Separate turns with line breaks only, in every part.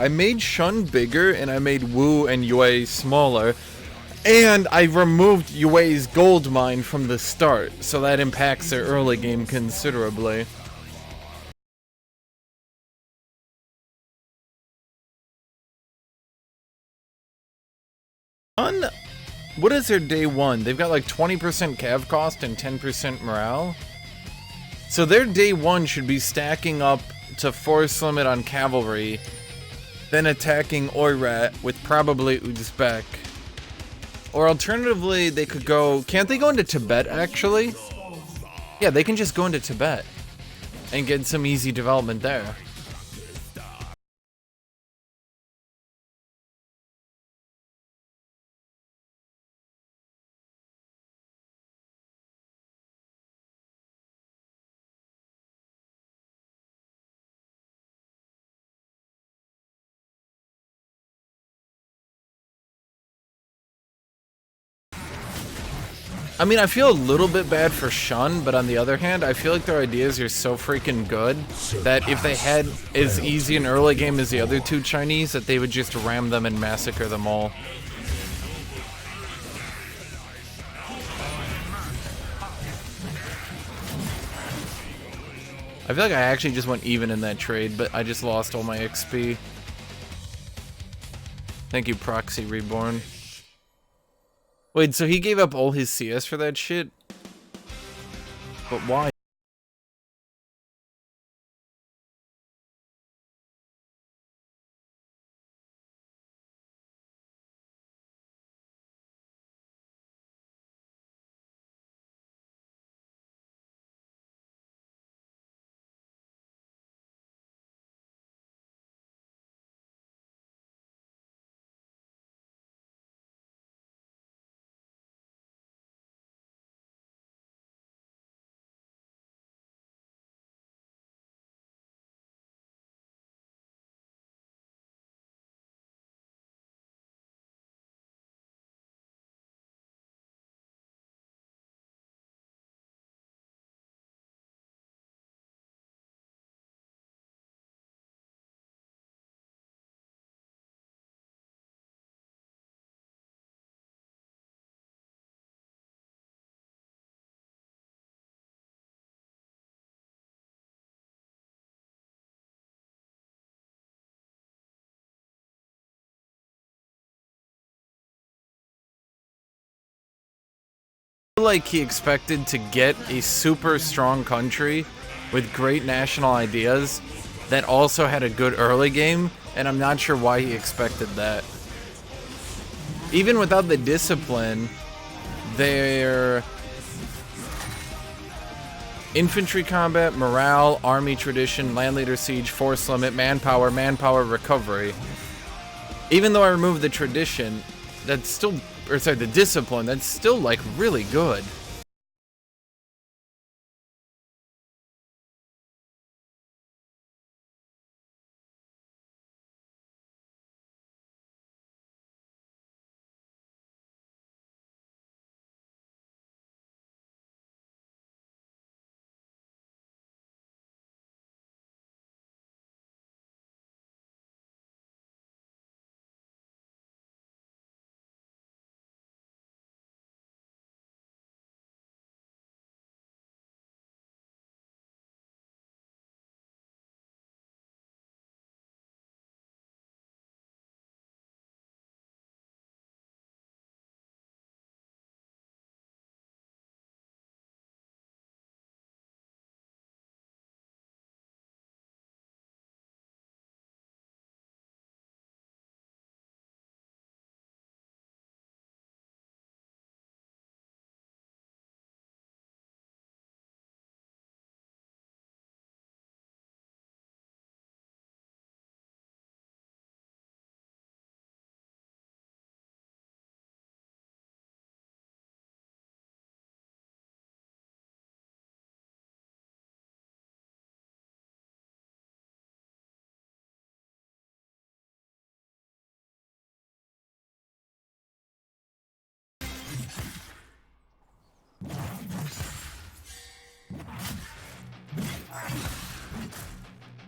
I made Shun bigger, and I made Wu and Yue smaller. And I removed Yue's gold mine from the start, so that impacts their early game considerably. What is their day one? They've got like 20% cav cost and 10% morale. So their day one should be stacking up to force limit on cavalry, then attacking Oirat with probably Uzbek. Or alternatively, they could go... Can't they go into Tibet, actually? Yeah, they can just go into Tibet and get some easy development there. I mean, I feel a little bit bad for Shun, but on the other hand, I feel like their ideas are so freaking good that if they had as easy an early game as the other two Chinese, that they would just ram them and massacre them all. I feel like I actually just went even in that trade, but I just lost all my XP. Thank you, Proxy Reborn. Wait, so he gave up all his CS for that shit? But why? Like he expected to get a super strong country with great national ideas that also had a good early game, and I'm not sure why he expected that. Even without the discipline, their infantry combat, morale, army tradition, land leader siege, force limit, manpower, manpower recovery. Even though I removed the tradition, that's still, or sorry, the discipline, that's still like really good.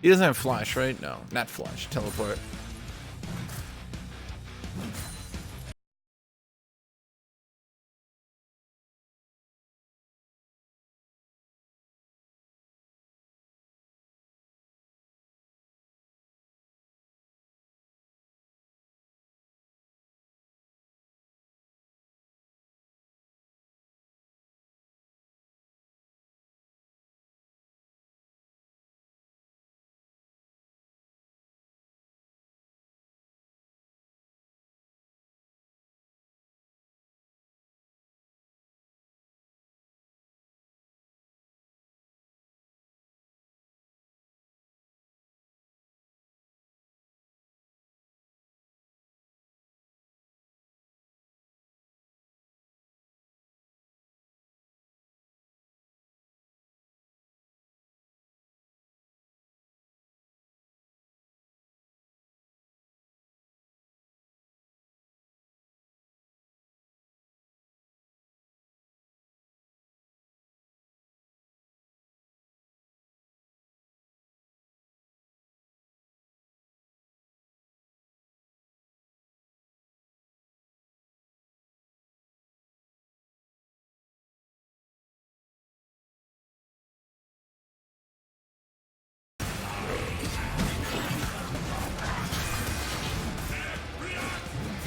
He doesn't have flash, right? No, not flash, teleport.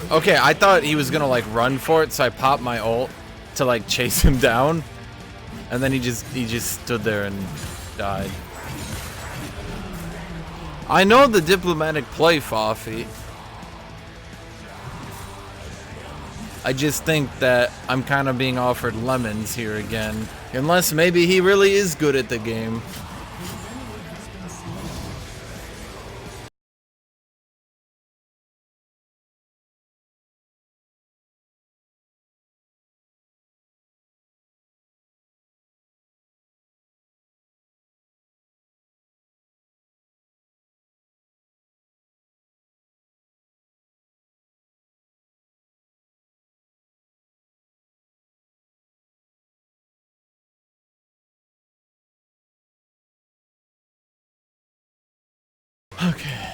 Okay, I thought he was gonna like run for it, so I popped my ult to like chase him down, and then he just stood there and died. I know the diplomatic play, Fawfy. I just think that I'm kind of being offered lemons here again, unless maybe he really is good at the game. Okay.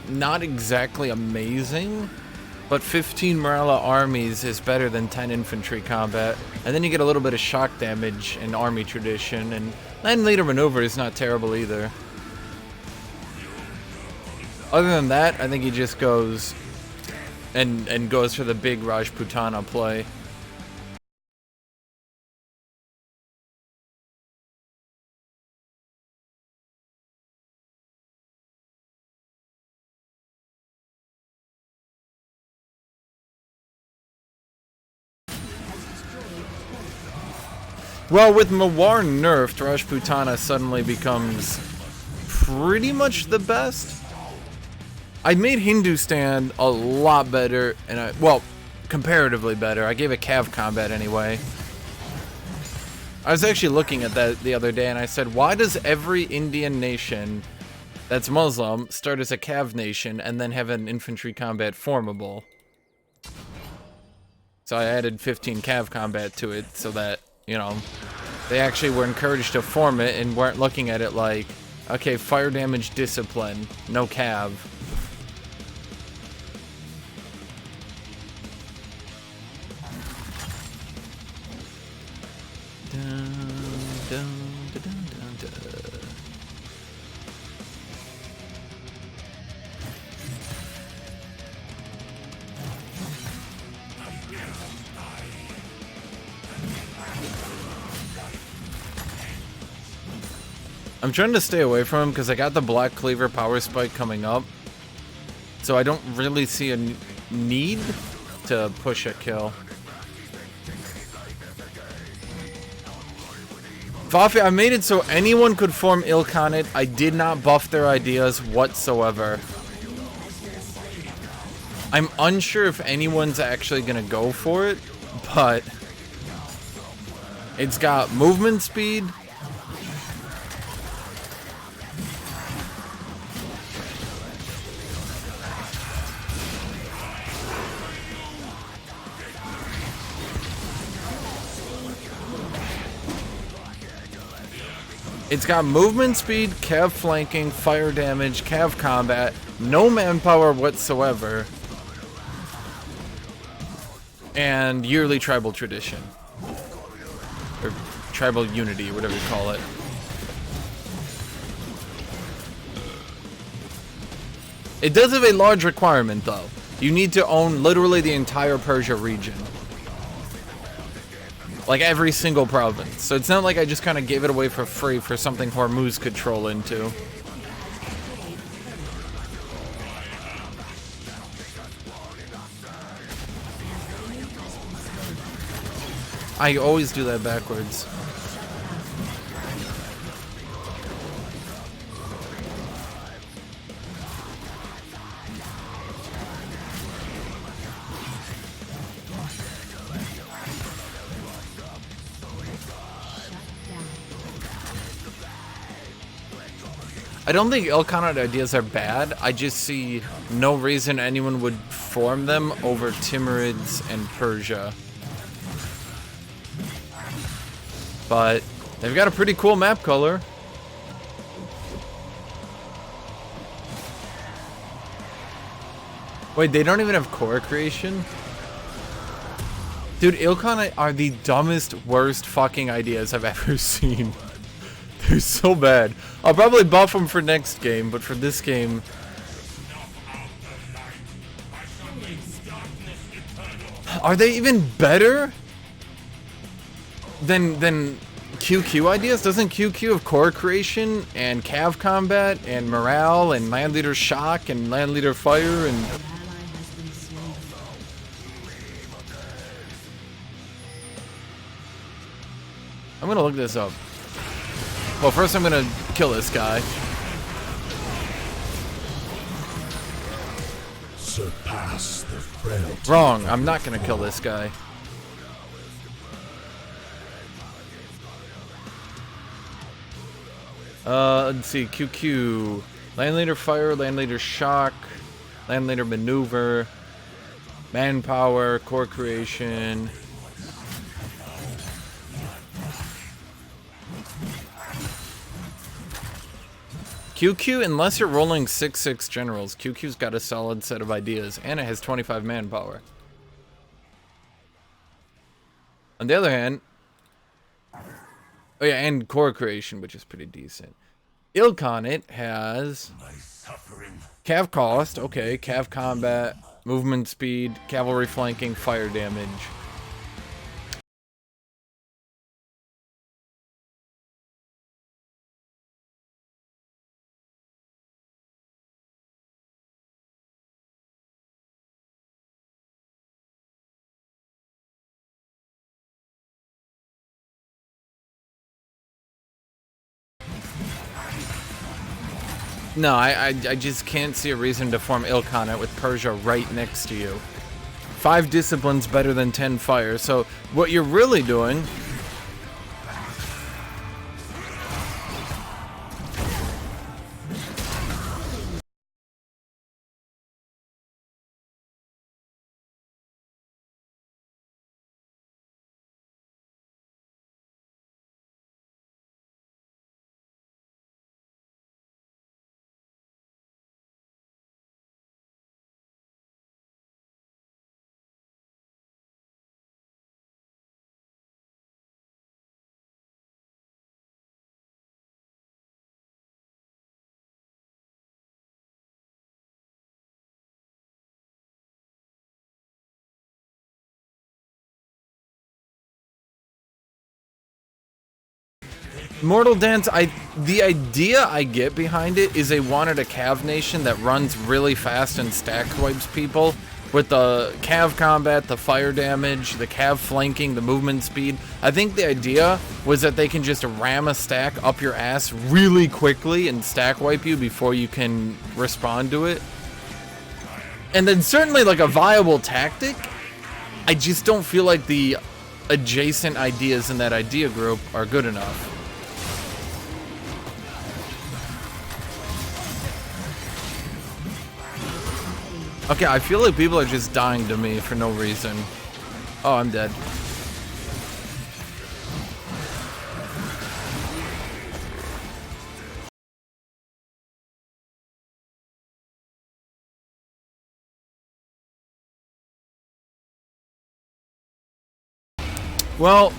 Not exactly amazing, but 15 Morella armies is better than 10 infantry combat. And then you get a little bit of shock damage in army tradition, and then leader maneuver is not terrible either. Other than that, I think he just goes and goes for the big Rajputana play. Well, with Mawar nerfed, Rajputana suddenly becomes pretty much the best. I made Hindustan a lot better, and well, comparatively better. I gave it Cav combat anyway. I was actually looking at that the other day, and I said, why does every Indian nation that's Muslim start as a Cav nation and then have an infantry combat formable? So I added 15 Cav combat to it so that, you know, they actually were encouraged to form it and weren't looking at it like, okay, fire damage discipline, no Cav. I'm trying to stay away from him because I got the Black Cleaver power spike coming up. So I don't really see a need to push a kill. Vafi, I made it so anyone could form Ilkhanate. I did not buff their ideas whatsoever. I'm unsure if anyone's actually gonna go for it, but it's got movement speed. It's got movement speed, Cav flanking, fire damage, Cav combat, no manpower whatsoever, and yearly tribal tradition. Or tribal unity, whatever you call it. It does have a large requirement though. You need to own literally the entire Persia region. Like every single province. So it's not like I just kind of gave it away for free for something Hormuz could troll into. I always do that backwards. I don't think Ilkhanate ideas are bad. I just see no reason anyone would form them over Timurids and Persia. but they've got a pretty cool map color. Wait, they don't even have core creation? Dude, Ilkhan are the dumbest, worst fucking ideas I've ever seen. They're so bad. I'll probably buff them for next game, but for this game... Are they even better than QQ ideas? Doesn't QQ have core creation and cav combat and morale and land leader shock and land leader fire and... I'm gonna look this up. Well, first I'm gonna kill this guy.
Surpass the frailty.
Wrong, I'm not gonna kill this guy. Let's see, QQ. Land leader fire, land leader shock, land leader maneuver, manpower, core creation. QQ, unless you're rolling 6/6 generals, QQ's got a solid set of ideas, and it has 25 manpower. On the other hand, oh yeah, and core creation, which is pretty decent. Ilkhan, it has cav cost, okay, cav combat, movement speed, cavalry flanking, fire damage. No, I just can't see a reason to form Ilkhanate with Persia right next to you. 5 disciplines better than 10 fire, so what you're really doing... Mortal Dance, the idea I get behind it is they wanted a cav nation that runs really fast and stack wipes people with the cav combat, the fire damage, the cav flanking, the movement speed. I think the idea was that they can just ram a stack up your ass really quickly and stack wipe you before you can respond to it. And then certainly like a viable tactic, I just don't feel like the adjacent ideas in that idea group are good enough. Okay, I feel like people are just dying to me for no reason. Oh, I'm dead. Well,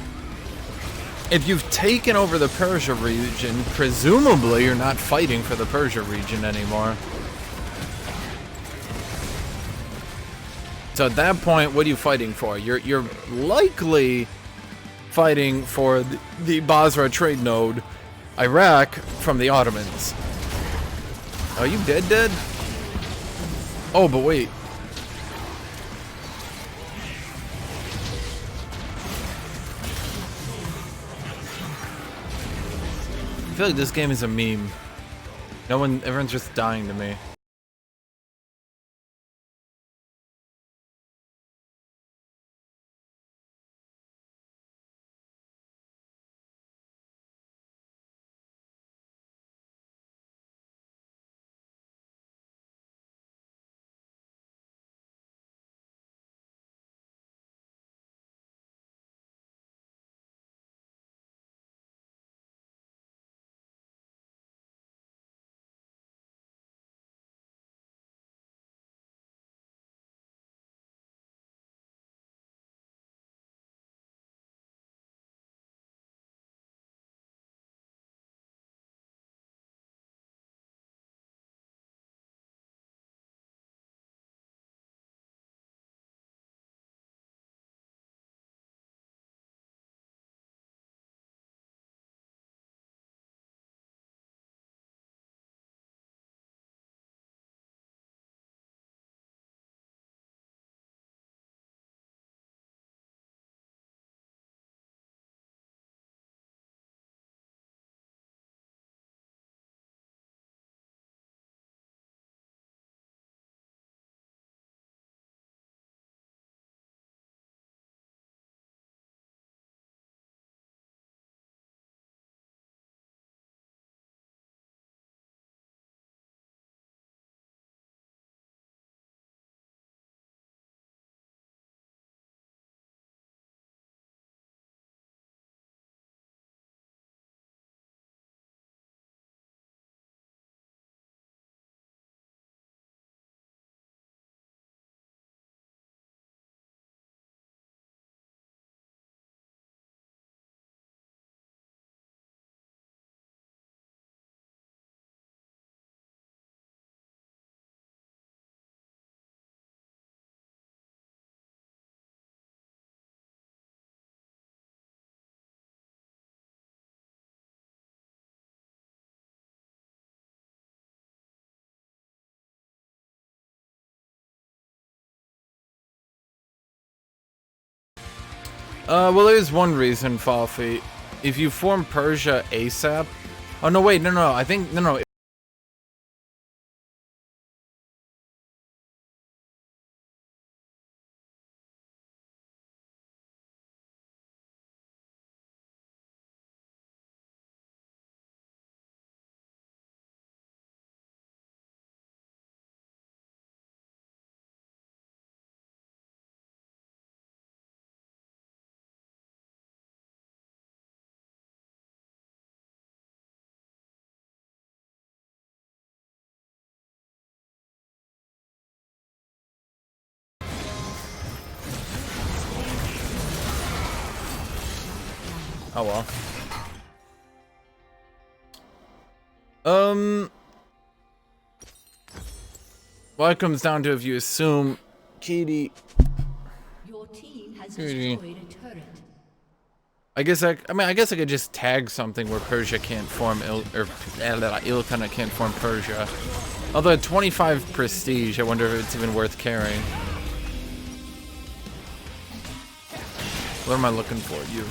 if you've taken over the Persia region, presumably you're not fighting for the Persia region anymore. So at that point, what are you fighting for? You're likely fighting for the Basra trade node, Iraq, from the Ottomans. Are you dead? Oh, but wait. I feel like this game is a meme. Everyone's just dying to me. Well, there's one reason, Falfy. If you form Persia ASAP... Oh, no, wait, no, I think... No. Oh, well. Well, it comes down to if you assume Katie...
Your team has destroyed a turret.
I guess I could just tag something where Persia can't form Ilkana can't form Persia. Although at 25 prestige, I wonder if it's even worth carrying. What am I looking for? You.